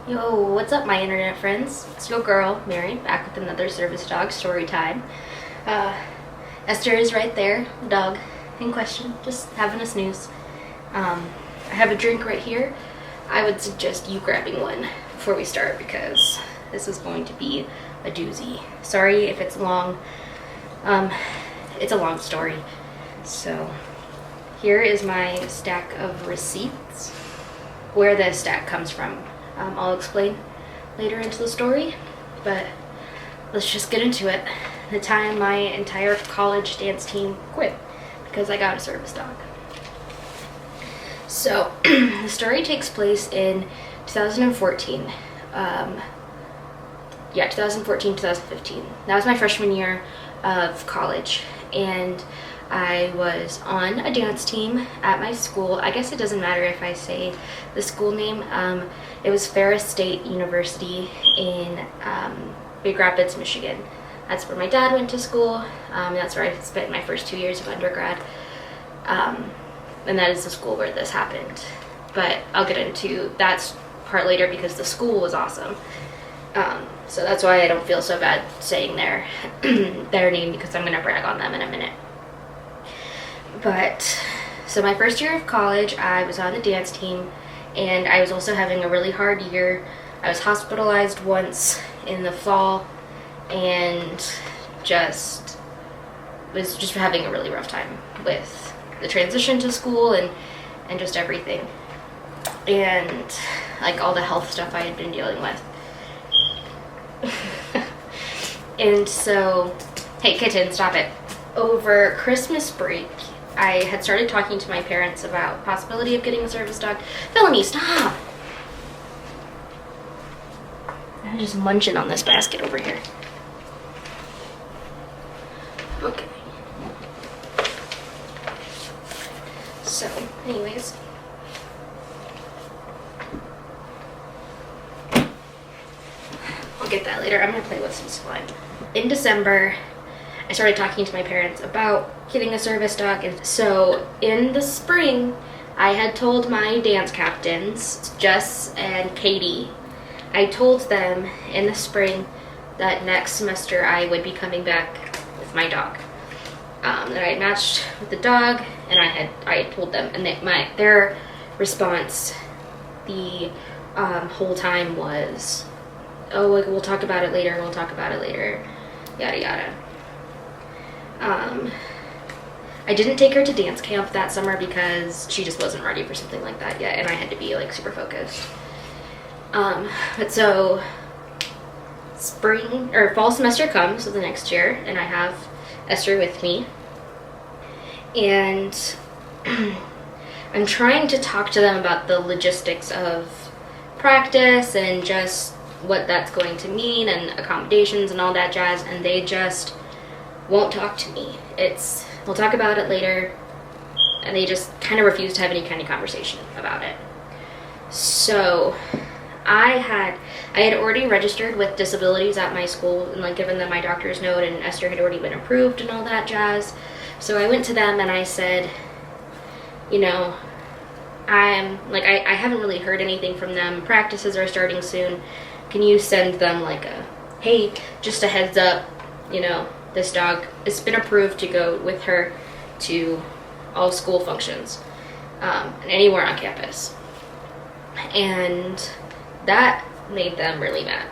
Yo, what's up, my internet friends? It's your girl, Mary, back with another service dog story time. Esther is right there, the dog in question, just having a snooze. I have a drink right here. I would suggest you grabbing one before we start because this is going to be a doozy. Sorry if it's long. It's a long story. So, here is my stack of receipts. Where the stack comes from, I'll explain later into the story, but let's just get into it. The time my entire college dance team quit because I got a service dog. So, the story takes place in 2014. 2014, 2015. That was my freshman year of college, and I was on a dance team at my school. I guess it doesn't matter if I say the school name. It was Ferris State University in Big Rapids, Michigan. That's where my dad went to school. That's where I spent my first 2 years of undergrad. And that is the school where this happened. But I'll get into that part later because the school was awesome. So that's why I don't feel so bad saying their name, because I'm going to brag on them in a minute. But, so my first year of college, I was on the dance team, and I was also having a really hard year. I was hospitalized once in the fall, and was just having a really rough time with the transition to school and just everything. And, like, all the health stuff I had been dealing with. And so, hey kitten, stop it. Over Christmas break, I had started talking to my parents about the possibility of getting a service dog. Felony, stop! I'm just munching on this basket over here. Okay. So, anyways. I'll get that later. I'm gonna play with some slime. In December, I started talking to my parents about getting a service dog, and so in the spring, I had told my dance captains, Jess and Katie, I told them in the spring that next semester I would be coming back with my dog. That I had matched with the dog, and I had told them, and their response the whole time was, oh, we'll talk about it later, yada yada. I didn't take her to dance camp that summer because she just wasn't ready for something like that yet, and I had to be like super focused. But so fall semester comes the next year, and I have Esther with me, and I'm trying to talk to them about the logistics of practice and just what that's going to mean and accommodations and all that jazz, and they just won't talk to me. We'll talk about it later, and they just kind of refuse to have any kind of conversation about it. So I had already registered with disabilities at my school and like given them my doctor's note, and Esther had already been approved and all that jazz. So I went to them and I said, you know, I haven't really heard anything from them. Practices are starting soon. Can you send them like hey, just a heads up, you know, this dog has been approved to go with her to all school functions, and anywhere on campus. And that made them really mad.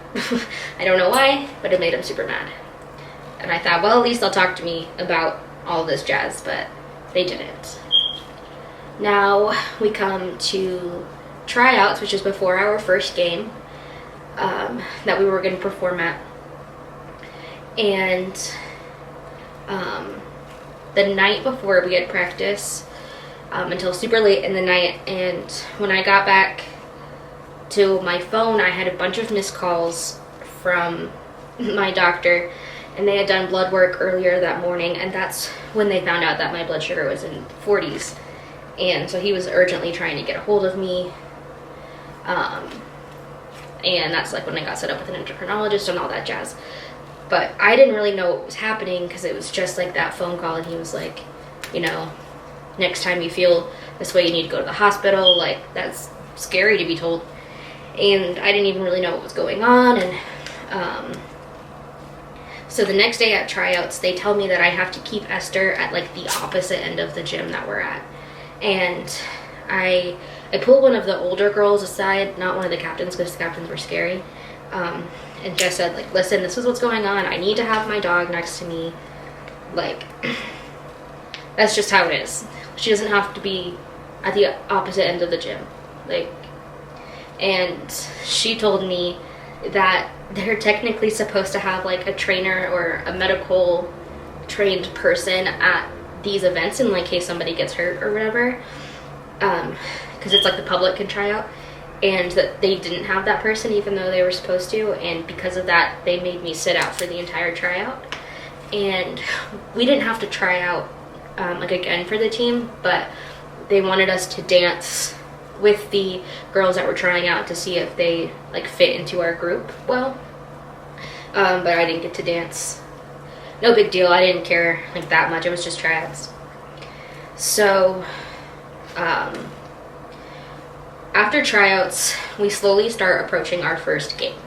I don't know why, but it made them super mad. And I thought, well, at least they'll talk to me about all this jazz, but they didn't. Now we come to tryouts, which is before our first game that we were going to perform at. And the night before, we had practice until super late in the night, and when I got back to my phone, I had a bunch of missed calls from my doctor, and they had done blood work earlier that morning, and that's when they found out that my blood sugar was in 40s, and so he was urgently trying to get a hold of me, and that's like when I got set up with an endocrinologist and all that jazz. But I didn't really know what was happening because it was just like that phone call, and he was like, you know, next time you feel this way, you need to go to the hospital. Like, that's scary to be told. and I didn't even really know what was going on. And so the next day at tryouts, they tell me that I have to keep Esther at like the opposite end of the gym that we're at. And I pulled one of the older girls aside, not one of the captains, because the captains were scary, and just said, like, listen, this is what's going on. I need to have my dog next to me. Like, that's just how it is. She doesn't have to be at the opposite end of the gym. Like, and she told me that they're technically supposed to have like a trainer or a medical trained person at these events in like case somebody gets hurt or whatever, because it's like the public can try out, and that they didn't have that person even though they were supposed to, and because of that they made me sit out for the entire tryout. And we didn't have to try out like again for the team, but they wanted us to dance with the girls that were trying out to see if they like fit into our group well, but I didn't get to dance. No big deal, I didn't care like that much, it was just tryouts. So after tryouts we slowly start approaching our first game,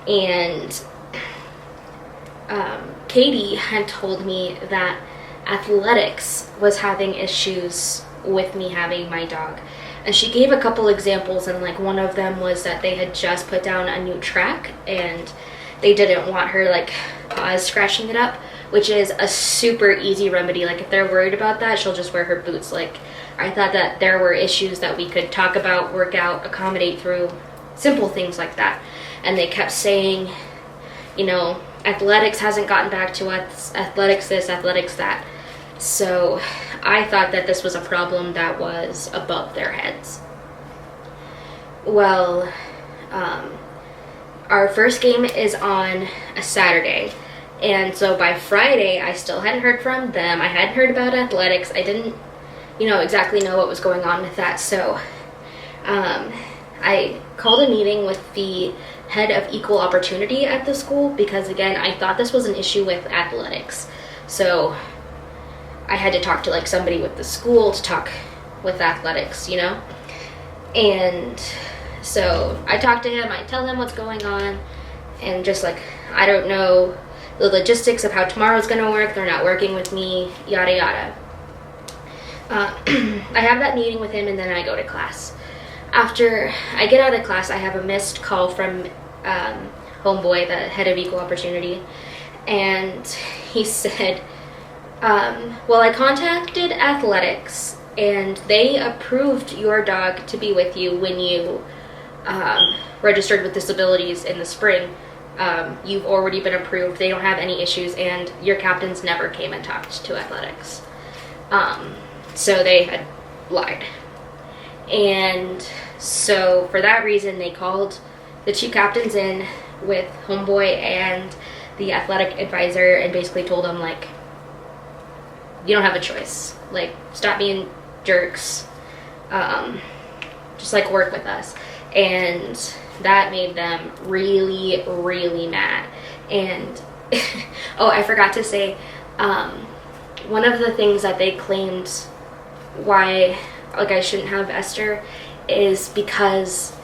and Katie had told me that athletics was having issues with me having my dog. And she gave a couple examples, and like one of them was that they had just put down a new track and they didn't want her like paws scratching it up, which is a super easy remedy. Like if they're worried about that, she'll just wear her boots. Like I thought that there were issues that we could talk about, work out, accommodate through, simple things like that. And they kept saying, you know, athletics hasn't gotten back to us, athletics this, athletics that. So I thought that this was a problem that was above their heads. Well, our first game is on a Saturday, and so by Friday I still hadn't heard from them. I hadn't heard about athletics. I didn't, you know, exactly know what was going on with that. So I called a meeting with the head of equal opportunity at the school, because again I thought this was an issue with athletics. So I had to talk to like somebody with the school to talk with athletics, you know? And so I talked to him, I tell him what's going on, and just like, I don't know the logistics of how tomorrow's gonna work, they're not working with me, yada yada. I have that meeting with him, and then I go to class. After I get out of class, I have a missed call from Homeboy, the head of equal opportunity, and he said, well, I contacted athletics and they approved your dog to be with you when you registered with disabilities in the spring. You've already been approved, they don't have any issues, and your captains never came and talked to athletics. So they had lied. And so for that reason they called the two captains in with Homeboy and the athletic advisor and basically told them, like, you don't have a choice. Like, stop being jerks. Just, like, work with us. And that made them really, really mad. And, oh, I forgot to say, one of the things that they claimed why, like, I shouldn't have Esther is because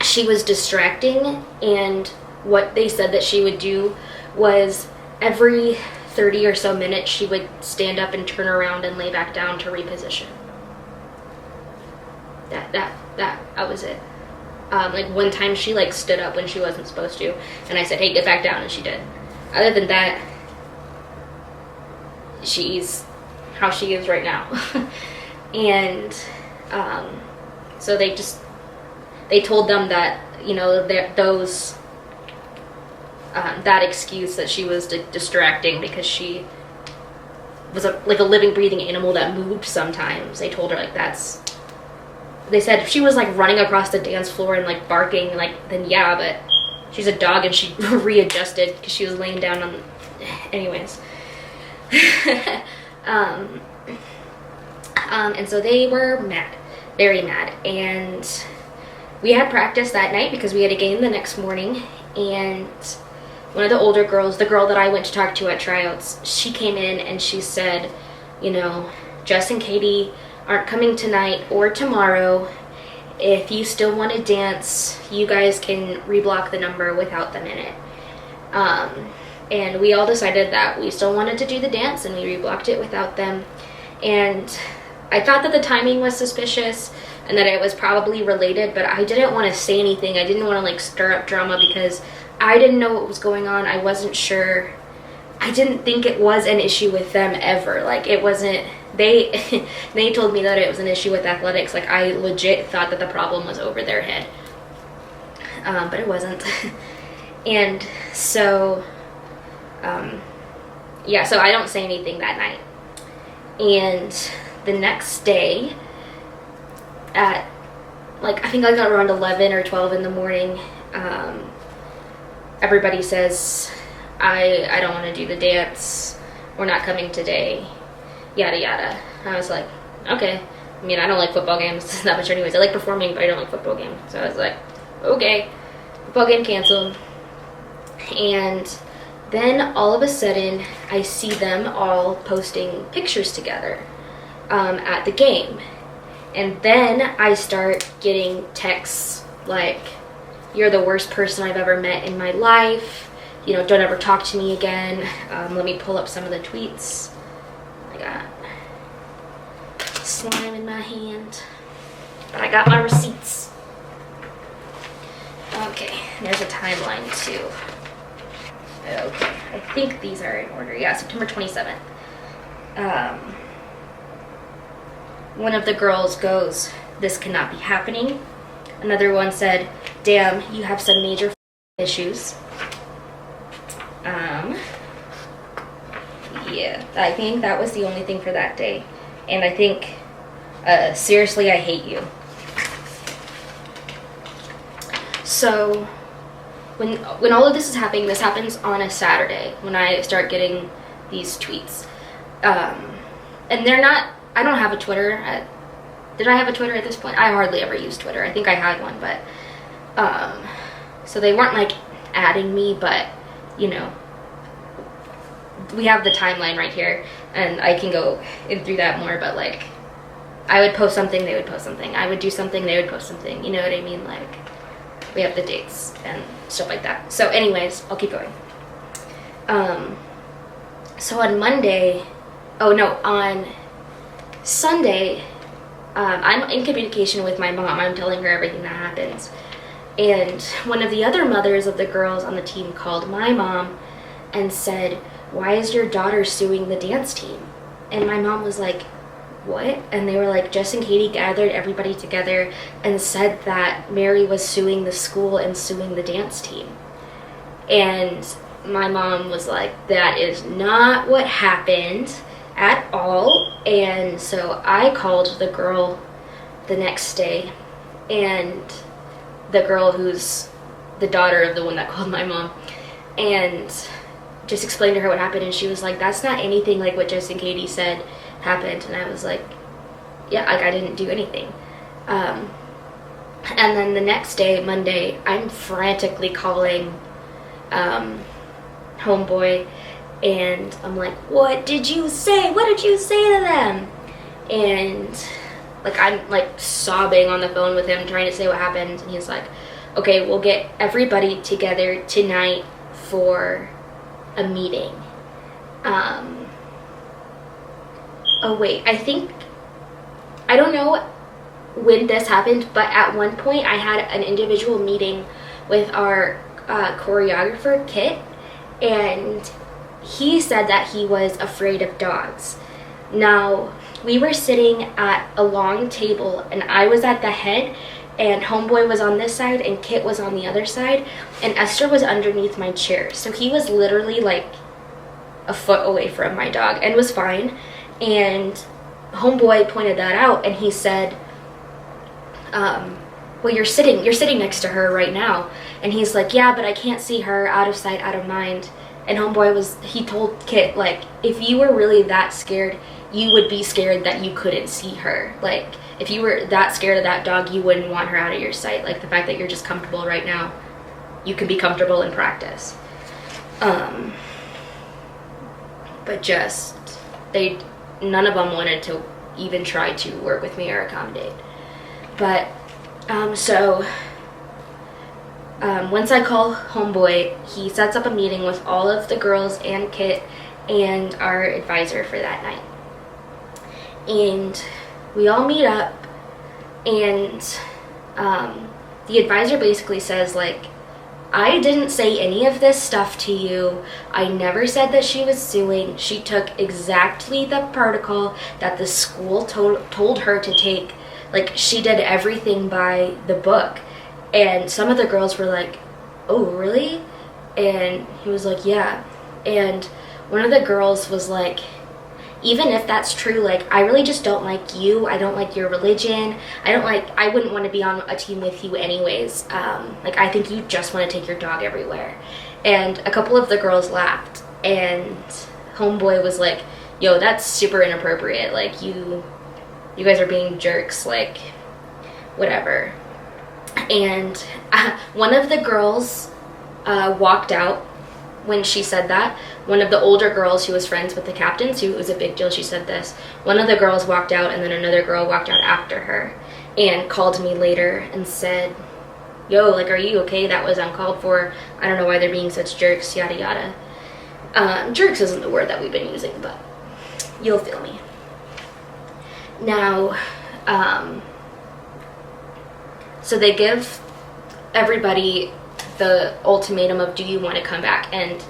she was distracting, and what they said that she would do was every 30 or so minutes she would stand up and turn around and lay back down to reposition. That was it. Like one time she like stood up when she wasn't supposed to, and I said, hey, get back down, and she did. Other than that, she's how she is right now. And so they told them that, you know, those that excuse that she was distracting because she was like a living, breathing animal that moved sometimes. They told her, like, they said if she was like running across the dance floor and like barking, like, then yeah, but she's a dog and she readjusted because she was laying down on, anyways. And so they were mad, very mad, and we had practice that night because we had a game the next morning, and one of the older girls, the girl that I went to talk to at tryouts, she came in and she said, you know, Jess and Katie aren't coming tonight or tomorrow, if you still want to dance, you guys can reblock the number without them in it. And we all decided that we still wanted to do the dance, and we reblocked it without them. And I thought that the timing was suspicious and that it was probably related, but I didn't want to say anything. I didn't want to like stir up drama because I didn't know what was going on. I wasn't sure. I didn't think it was an issue with them ever. Like, it wasn't, they they told me that it was an issue with athletics. Like, I legit thought that the problem was over their head. But it wasn't. And so, yeah, so I don't say anything that night. And the next day at, like, I think I got around 11 or 12 in the morning, everybody says, I don't want to do the dance, we're not coming today, yada yada. I was like, okay. I mean, I don't like football games that much anyways. I like performing, but I don't like football games. So I was like, okay. Football game canceled. And then all of a sudden, I see them all posting pictures together at the game. And then I start getting texts like, you're the worst person I've ever met in my life. You know, don't ever talk to me again. Let me pull up some of the tweets. I got slime in my hand. But I got my receipts. Okay, there's a timeline too. Okay, I think these are in order. Yeah, September 27th. One of the girls goes, "This cannot be happening." Another one said, "Damn, you have some major issues." Yeah, I think that was the only thing for that day. And I think, seriously, I hate you. So, when all of this is happening, this happens on a Saturday, when I start getting these tweets. And they're not, I don't have a Twitter. Did I have a Twitter at this point? I hardly ever use Twitter. I think I had one, but, so they weren't, like, adding me, but, you know, we have the timeline right here, and I can go in through that more, but, like, I would post something, they would post something. I would do something, they would post something. You know what I mean? Like, we have the dates and stuff like that. So anyways, I'll keep going. So on Monday, on Sunday, I'm in communication with my mom. I'm telling her everything that happens. And one of the other mothers of the girls on the team called my mom and said, "Why is your daughter suing the dance team?" And my mom was like, "What?" And they were like, Jess and Katie gathered everybody together and said that Mary was suing the school and suing the dance team. And my mom was like, "That is not what happened at all." And so I called the girl the next day, and the girl who's the daughter of the one that called my mom, and just explained to her what happened, and she was like, "That's not anything like what Jess and Katie said happened." And I was like, yeah, like, I didn't do anything. And then the next day, Monday, I'm frantically calling homeboy, and I'm like, "What did you say? What did you say to them?" And like, I'm like sobbing on the phone with him, trying to say what happened, and he's like, "Okay, we'll get everybody together tonight for a meeting." Oh wait, I don't know when this happened, but at one point I had an individual meeting with our choreographer, Kit, and he said that he was afraid of dogs. Now, we were sitting at a long table, and I was at the head, and homeboy was on this side, and Kit was on the other side, and Esther was underneath my chair. So he was literally like a foot away from my dog and was fine. And homeboy pointed that out, and he said, "Well, you're sitting next to her right now." And he's like, "Yeah, but I can't see her, out of sight, out of mind." And homeboy he told Kit, like, if you were really that scared, you would be scared that you couldn't see her. Like, if you were that scared of that dog, you wouldn't want her out of your sight. Like, the fact that you're just comfortable right now, you can be comfortable in practice. But just, none of them wanted to even try to work with me or accommodate. But So once I call homeboy, he sets up a meeting with all of the girls and Kit and our advisor for that night. And we all meet up, and the advisor basically says, like, I didn't say any of this stuff to you. I never said that she was suing. She took exactly the protocol that the school told her to take. Like, she did everything by the book. And some of the girls were like, oh, really? And he was like, yeah. And one of the girls was like, even if that's true, like, I really just don't like you. I don't like your religion. I wouldn't want to be on a team with you anyways. Like, I think you just want to take your dog everywhere. And a couple of the girls laughed, and homeboy was like, yo, that's super inappropriate. Like, you guys are being jerks, like, whatever. And one of the girls walked out when she said that. One of the older girls who was friends with the captains, who it was a big deal she said this, one of the girls walked out, and then another girl walked out after her and called me later and said, yo, like, are you okay? That was uncalled for. I don't know why they're being such jerks, yada yada. Jerks isn't the word that we've been using, but you'll feel me. Now, so they give everybody the ultimatum of, do you want to come back? And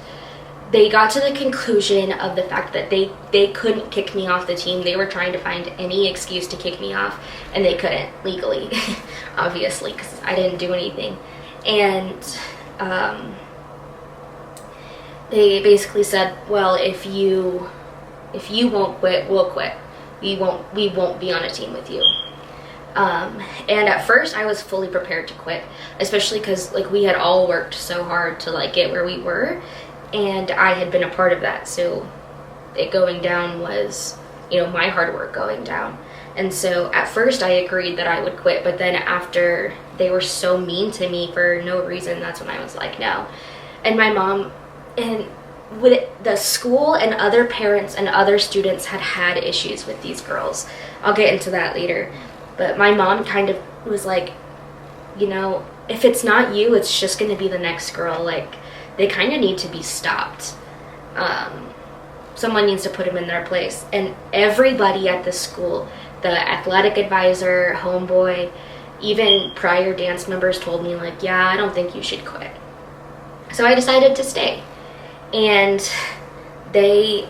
they got to the conclusion of the fact that they couldn't kick me off the team. They were trying to find any excuse to kick me off, and they couldn't legally, obviously, because I didn't do anything. And they basically said, well, if you won't quit, we'll quit. We won't be on a team with you. And at first I was fully prepared to quit, especially because, like, we had all worked so hard to, like, get where we were, and I had been a part of that. So it going down was, you know, my hard work going down. And so at first I agreed that I would quit, but then after they were so mean to me for no reason, that's when I was like, no. And my mom, and with the school and other parents and other students had issues with these girls. I'll get into that later. But my mom kind of was like, you know, if it's not you, it's just going to be the next girl. Like, they kind of need to be stopped. Someone needs to put them in their place. And everybody at the school, the athletic advisor, homeboy, even prior dance members told me, like, yeah, I don't think you should quit. So I decided to stay. And they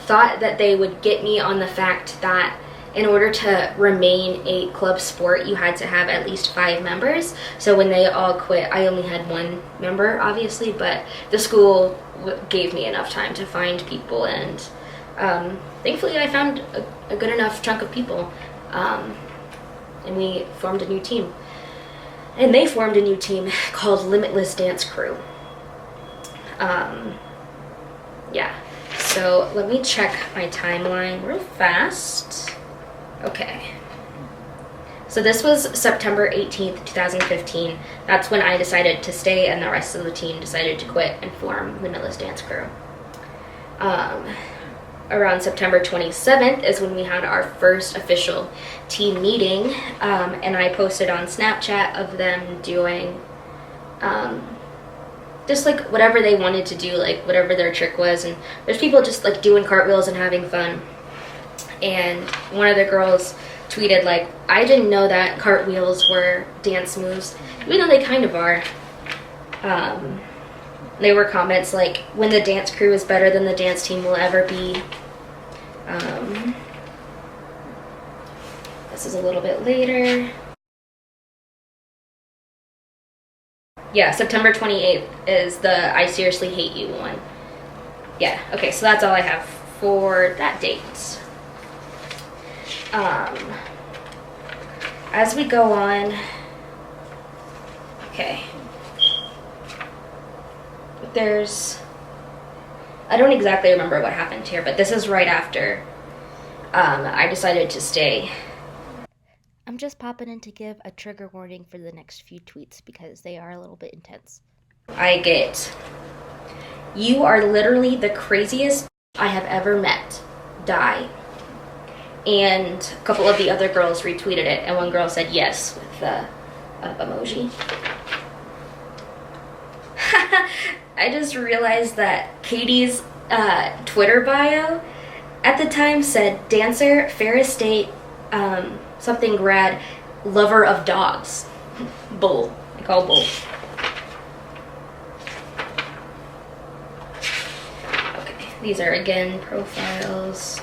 thought that they would get me on the fact that in order to remain a club sport, you had to have at least 5 members. So when they all quit, I only had 1 member, obviously, but the school gave me enough time to find people, and thankfully I found a good enough chunk of people, and we formed a new team. And they formed a new team called Limitless Dance Crew. Yeah, so let me check my timeline real fast. Okay, so this was September 18th, 2015. That's when I decided to stay, and the rest of the team decided to quit and form Limitless Dance Crew. Around September 27th is when we had our first official team meeting, and I posted on Snapchat of them doing just like whatever they wanted to do, like whatever their trick was, and there's people just like doing cartwheels and having fun. And one of the girls tweeted, like, I didn't know that cartwheels were dance moves, even though they kind of are. There were comments like, when the dance crew is better than the dance team will ever be. This is a little bit later. Yeah, September 28th is the I Seriously Hate You one. Yeah, okay, so that's all I have for that date. As we go on, okay, I don't exactly remember what happened here, but this is right after I decided to stay. I'm just popping in to give a trigger warning for the next few tweets because they are a little bit intense. I get, you are literally the craziest I have ever met. Die. And a couple of the other girls retweeted it, and one girl said yes with the up emoji. I just realized that Katie's Twitter bio at the time said dancer, Ferris State, something grad, lover of dogs. Bull. I call bull. Okay, these are again profiles.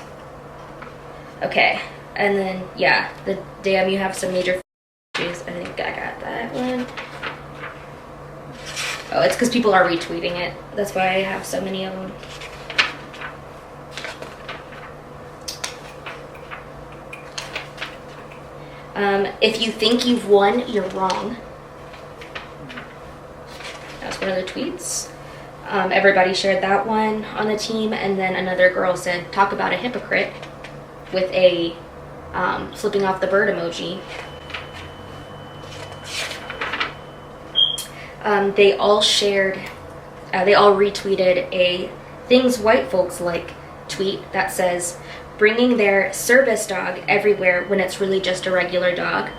Okay, and then yeah, the damn you have some major issues. I think I got that one. Oh, it's because people are retweeting it. That's why I have so many of them. If you think you've won, you're wrong. That's one of the tweets. Everybody shared that one on the team, and then another girl said, talk about a hypocrite, with a flipping off the bird emoji. They all shared, they all retweeted a things white folks like tweet that says, bringing their service dog everywhere when it's really just a regular dog.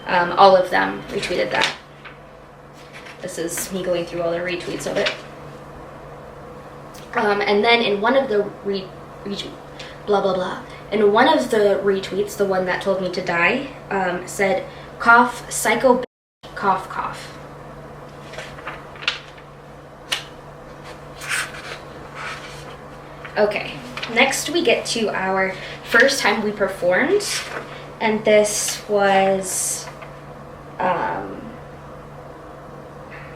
All of them retweeted that. This is me going through all the retweets of it. And then in one of the blah blah blah. In one of the retweets, the one that told me to die, said, cough, psycho, cough, cough. Okay, next we get to our first time we performed, and this was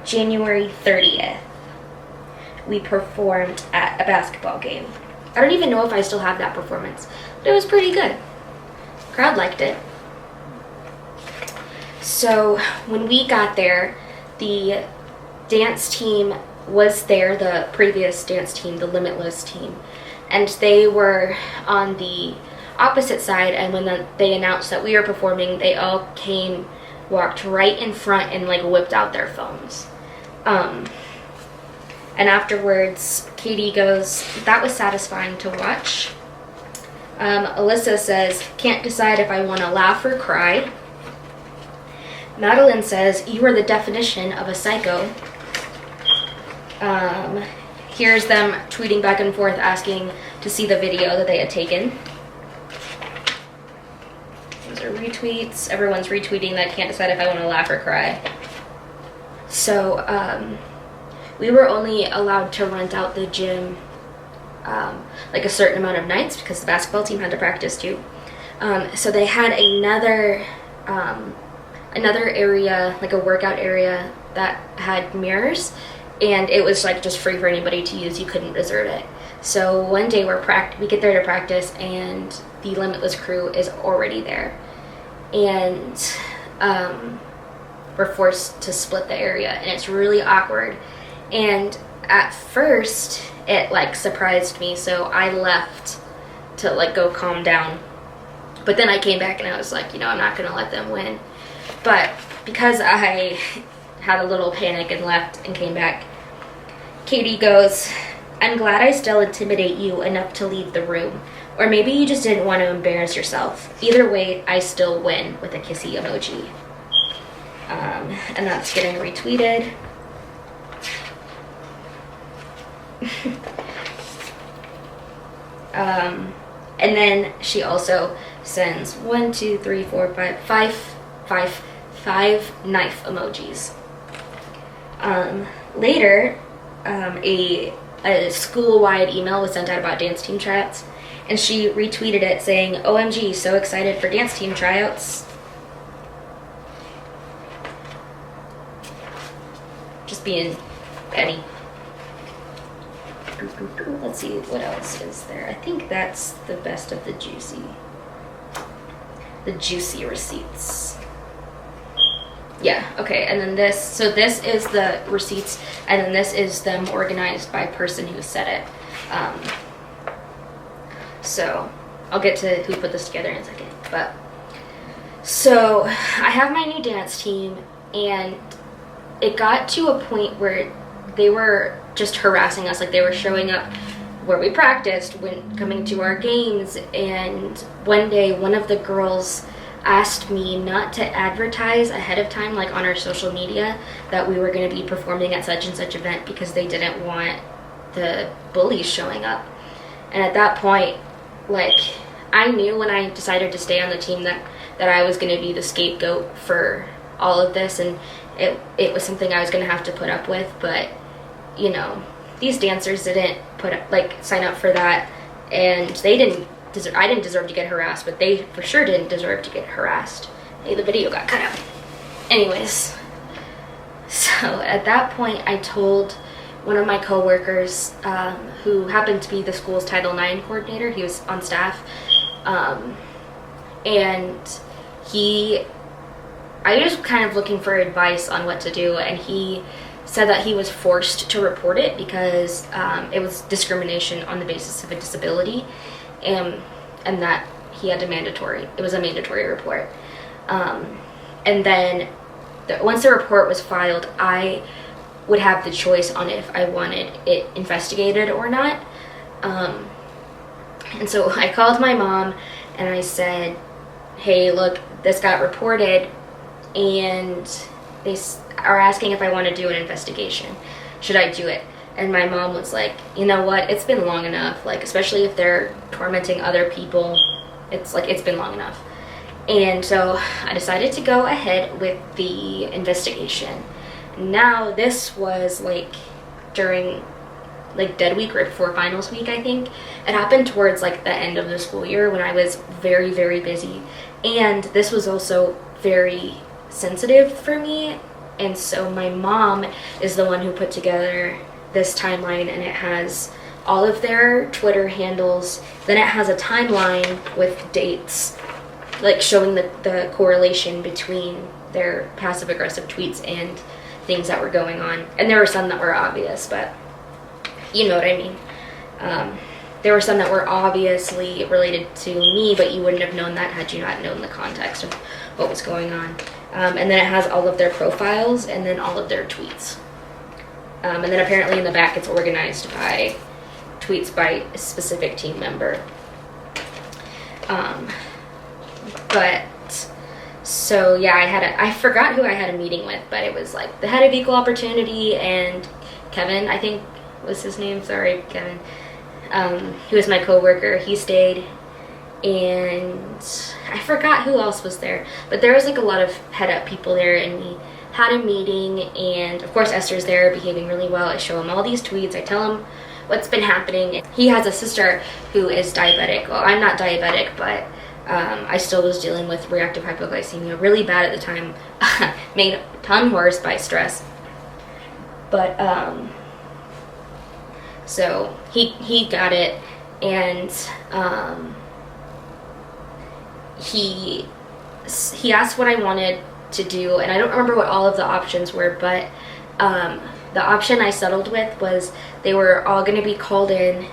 January 30th. We performed at a basketball game. I don't even know if I still have that performance, but it was pretty good. Crowd liked it. So when we got there, the dance team was there, the previous dance team, the Limitless team, and they were on the opposite side, and when they announced that we were performing, they all came, walked right in front and like whipped out their phones. And afterwards, Katie goes, that was satisfying to watch. Alyssa says, can't decide if I want to laugh or cry. Madeline says, you are the definition of a psycho. Here's them tweeting back and forth asking to see the video that they had taken. Those are retweets. Everyone's retweeting that can't decide if I want to laugh or cry. So, we were only allowed to rent out the gym like a certain amount of nights because the basketball team had to practice too. So they had another area, like a workout area that had mirrors, and it was like just free for anybody to use. You couldn't reserve it. So one day we get there to practice, and the Limitless crew is already there, and we're forced to split the area, and it's really awkward. And at first it like surprised me, so I left to like go calm down, but then I came back and I was like, I'm not gonna let them win. But because I had a little panic and left and came back, Katie goes, I'm glad I still intimidate you enough to leave the room. Or maybe you just didn't want to embarrass yourself. Either way, I still win, with a kissy emoji. And that's getting retweeted. And then she also sends 1, 2, 3, 4, 5 knife emojis. Later, a school-wide email was sent out about dance team tryouts, and she retweeted it saying, OMG, so excited for dance team tryouts. Just being petty. Let's see, what else is there? I think that's the best of the juicy receipts. Yeah, okay, and then this is the receipts, and then this is them organized by person who said it. So I'll get to who put this together in a second. But so I have my new dance team, and it got to a point where they were just harassing us. Like, they were showing up where we practiced, when coming to our games, and one day one of the girls asked me not to advertise ahead of time, like on our social media, that we were going to be performing at such and such event because they didn't want the bullies showing up. And at that point, like, I knew when I decided to stay on the team that I was going to be the scapegoat for all of this, and it was something I was going to have to put up with. But, you know, these dancers didn't sign up for that, and I didn't deserve to get harassed, but they for sure didn't deserve to get harassed. Hey, the video got cut out. Anyways, so at that point, I told one of my coworkers, who happened to be the school's Title IX coordinator. He was on staff, and I was kind of looking for advice on what to do, and he said that he was forced to report it because it was discrimination on the basis of a disability, and that he had it was a mandatory report. And then once the report was filed, I would have the choice on if I wanted it investigated or not. And so I called my mom and I said, hey, look, this got reported and they are asking if I want to do an investigation. Should I do it? And my mom was like, you know what, it's been long enough, like, especially if they're tormenting other people, it's been long enough. And so I decided to go ahead with the investigation. Now, this was like during like dead week or before finals week, I think. It happened towards like the end of the school year when I was very, very busy. And this was also very sensitive for me. And so my mom is the one who put together this timeline, and it has all of their Twitter handles. Then it has a timeline with dates, like showing the correlation between their passive aggressive tweets and things that were going on. And there were some that were obvious, but you know what I mean. There were some that were obviously related to me, but you wouldn't have known that had you not known the context of what was going on. And then it has all of their profiles and then all of their tweets. And then apparently in the back it's organized by tweets by a specific team member. But so yeah, I forgot who I had a meeting with, but it was like the head of equal opportunity and Kevin, I think was his name. Sorry, Kevin. He was my coworker. He stayed, and I forgot who else was there, but there was like a lot of head up people there, and we had a meeting, and of course Esther's there behaving really well. I show him all these tweets. I tell him what's been happening. He has a sister who is diabetic. Well, I'm not diabetic, but I still was dealing with reactive hypoglycemia really bad at the time. Made a ton worse by stress. But so he got it, and he asked what I wanted to do, and I don't remember what all of the options were, but the option I settled with was they were all going to be called in,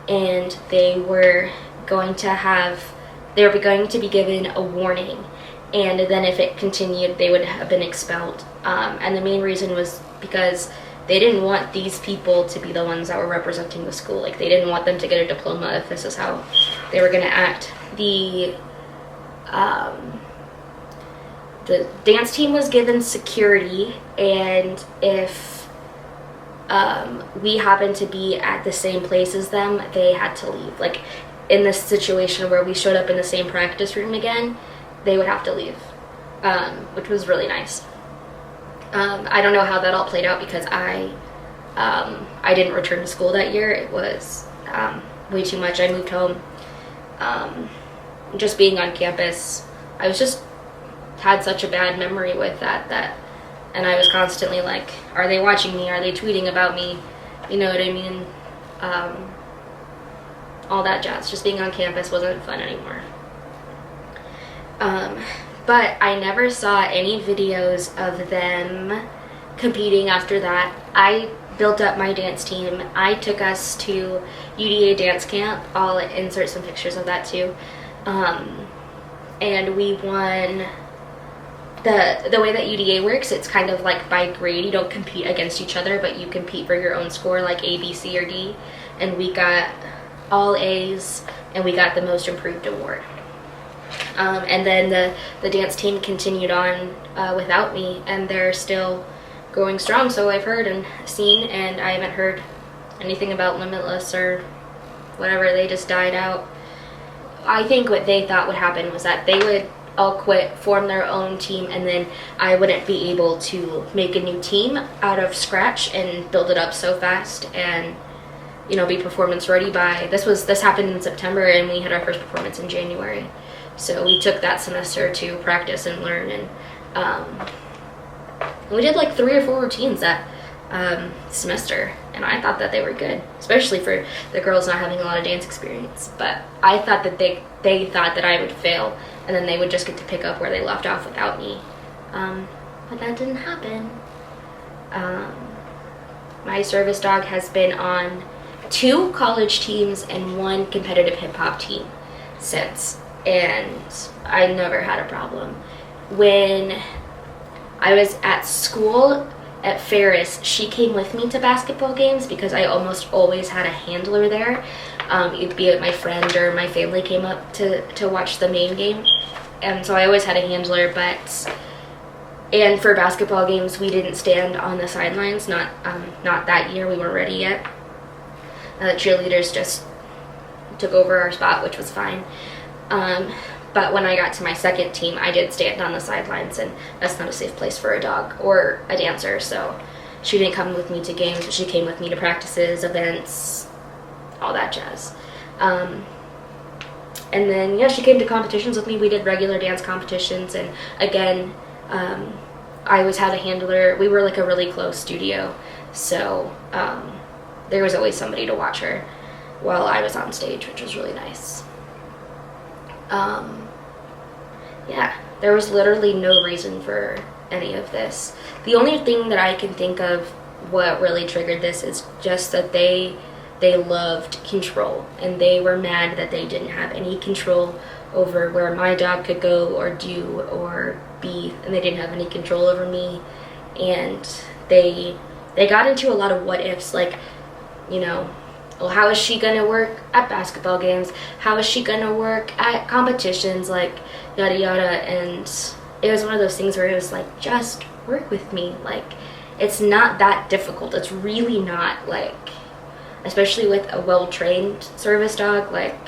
and they were going to be given a warning, and then if it continued they would have been expelled. And the main reason was because they didn't want these people to be the ones that were representing the school. Like, they didn't want them to get a diploma if this is how they were going to act. The dance team was given security, and if we happened to be at the same place as them, they had to leave. Like, in this situation where we showed up in the same practice room again, they would have to leave, which was really nice. I don't know how that all played out because I didn't return to school that year. It was way too much. I moved home. Just being on campus, I was just had such a bad memory with that, and I was constantly like, are they watching me? Are they tweeting about me? You know what I mean? All that jazz. Just being on campus wasn't fun anymore. But I never saw any videos of them competing after that. I built up my dance team. I took us to UDA dance camp. I'll insert some pictures of that too. And we won. The way that UDA works, it's kind of like by grade. You don't compete against each other, but you compete for your own score, like A, B, C, or D. And we got all A's, and we got the most improved award. And then the dance team continued on without me, and they're still going strong, so I've heard and seen, and I haven't heard anything about Limitless or whatever. They just died out. I think what they thought would happen was that they would all quit, form their own team, and then I wouldn't be able to make a new team out of scratch and build it up so fast and, you know, be performance ready by, this happened in September, and we had our first performance in January. So we took that semester to practice and learn, and we did like 3 or 4 routines that semester, and I thought that they were good, especially for the girls not having a lot of dance experience. But I thought that they thought that I would fail, and then they would just get to pick up where they left off without me. But that didn't happen. My service dog has been on 2 college teams and 1 competitive hip-hop team since, and I never had a problem. When I was at school at Ferris, she came with me to basketball games because I almost always had a handler there. Be it my friend or my family came up to watch the main game, and so I always had a handler. And for basketball games, we didn't stand on the sidelines. Not that year. We weren't ready yet. The cheerleaders just took over our spot, which was fine. But when I got to my second team, I did stand on the sidelines, and that's not a safe place for a dog or a dancer, so she didn't come with me to games, but she came with me to practices, events, all that jazz. And then, yeah, she came to competitions with me. We did regular dance competitions, and again, I always had a handler. We were like a really close studio, so there was always somebody to watch her while I was on stage, which was really nice. Yeah, there was literally no reason for any of this. The only thing that I can think of what really triggered this is just that they loved control, and they were mad that they didn't have any control over where my dog could go or do or be, and they didn't have any control over me. And they got into a lot of what ifs, like, you know, well, how is she gonna work at basketball games? How is she gonna work at competitions? Like, yada yada. And it was one of those things where it was like, just work with me. Like, it's not that difficult. It's really not, like, especially with a well-trained service dog. Like,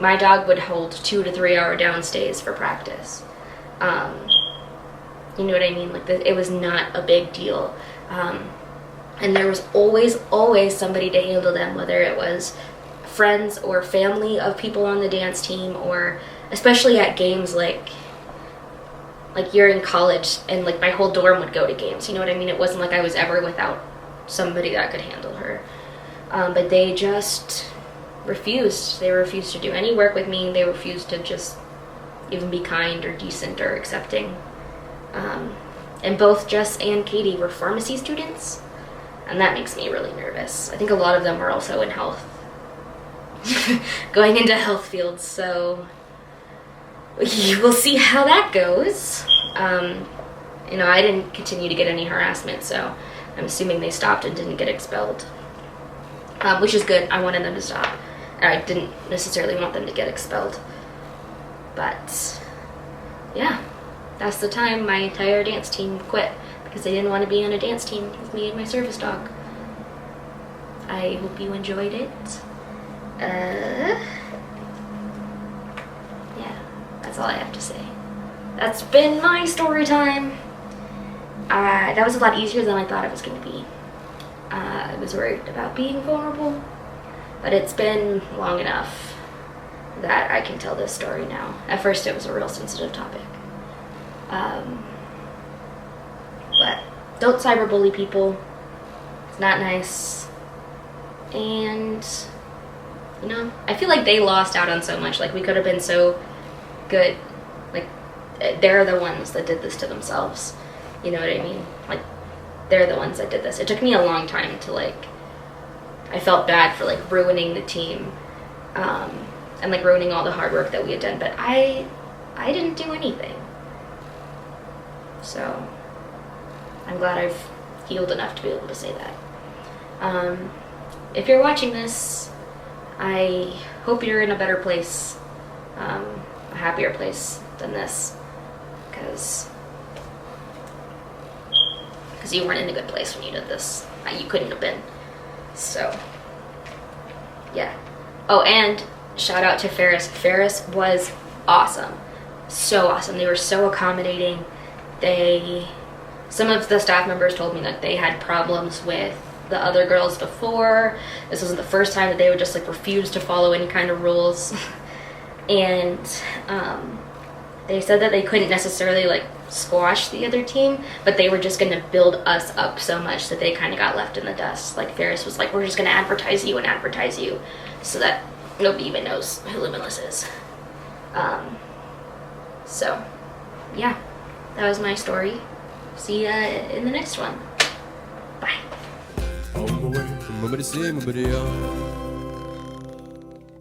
my dog would hold 2 to 3 hour downstays for practice. You know what I mean? Like, it was not a big deal. And there was always somebody to handle them, whether it was friends or family of people on the dance team, or especially at games, like you're in college and like my whole dorm would go to games. You know what I mean? It wasn't like I was ever without somebody that could handle her. But they just refused. They refused to do any work with me. They refused to just even be kind or decent or accepting. And both Jess and Katie were pharmacy students, and that makes me really nervous. I think a lot of them are also in health, going into health fields, so we'll see how that goes. You know, I didn't continue to get any harassment, so I'm assuming they stopped and didn't get expelled, which is good. I wanted them to stop. I didn't necessarily want them to get expelled, but yeah, that's the time my entire dance team quit because they didn't want to be on a dance team with me and my service dog. I hope you enjoyed it. Yeah, that's all I have to say. That's been my story time. That was a lot easier than I thought it was going to be. I was worried about being vulnerable, but it's been long enough that I can tell this story now. At first it was a real sensitive topic. But don't cyberbully people. It's not nice. And, you know, I feel like they lost out on so much. Like, we could have been so good. Like, they're the ones that did this to themselves. You know what I mean? Like, they're the ones that did this. It took me a long time to, like, I felt bad for, like, ruining the team. And, like, ruining all the hard work that we had done. But I didn't do anything. So, I'm glad I've healed enough to be able to say that. If you're watching this, I hope you're in a better place. a happier place than this, because you weren't in a good place when you did this. You couldn't have been. So, yeah. Oh, and shout out to Ferris. Ferris was awesome. So awesome. They were so accommodating. Some of the staff members told me that they had problems with the other girls before. This wasn't the first time that they would just like refuse to follow any kind of rules. And they said that they couldn't necessarily like squash the other team, but they were just going to build us up so much that they kind of got left in the dust. Like Ferris was like, we're just going to advertise you so that nobody even knows who Limitless is. So yeah, that was my story. See ya in the next one. Bye.